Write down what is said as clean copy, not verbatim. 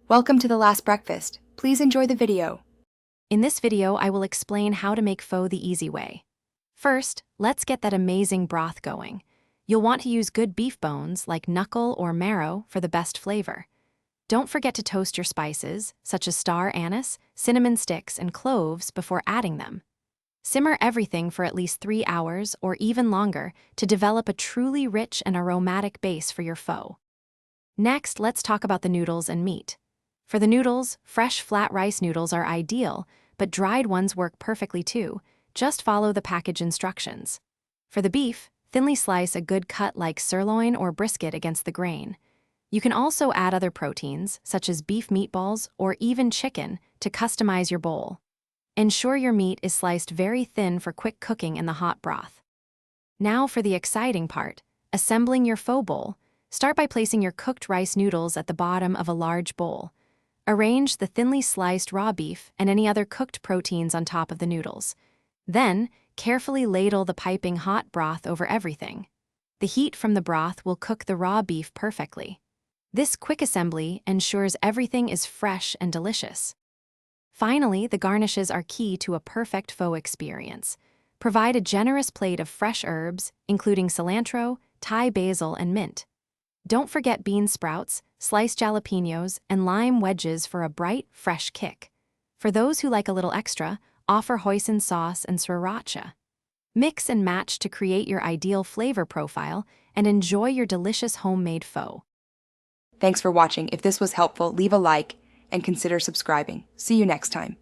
Welcome to the last breakfast. Please enjoy the video. In this video, I will explain how to make pho the easy way. First, let's get that amazing broth going. You'll want to use good beef bones like knuckle or marrow for the best flavor. Don't forget to toast your spices, such as star anise, cinnamon sticks, and cloves before adding them. Simmer everything for at least 3 hours or even longer to develop a truly rich and aromatic base for your pho. Next, let's talk about the noodles and meat. For the noodles, fresh flat rice noodles are ideal, but dried ones work perfectly too. Just follow the package instructions. For the beef, thinly slice a good cut like sirloin or brisket against the grain. You can also add other proteins, such as beef meatballs or even chicken, to customize your bowl. Ensure your meat is sliced very thin for quick cooking in the hot broth. Now for the exciting part, assembling your pho bowl. Start by placing your cooked rice noodles at the bottom of a large bowl. Arrange the thinly sliced raw beef and any other cooked proteins on top of the noodles. Then, carefully ladle the piping hot broth over everything. The heat from the broth will cook the raw beef perfectly. This quick assembly ensures everything is fresh and delicious. Finally, the garnishes are key to a perfect pho experience. Provide a generous plate of fresh herbs, including cilantro, Thai basil, and mint. Don't forget bean sprouts, sliced jalapenos, and lime wedges for a bright, fresh kick. For those who like a little extra, offer hoisin sauce and sriracha. Mix and match to create your ideal flavor profile and enjoy your delicious homemade pho. Thanks for watching. If this was helpful, leave a like and consider subscribing. See you next time.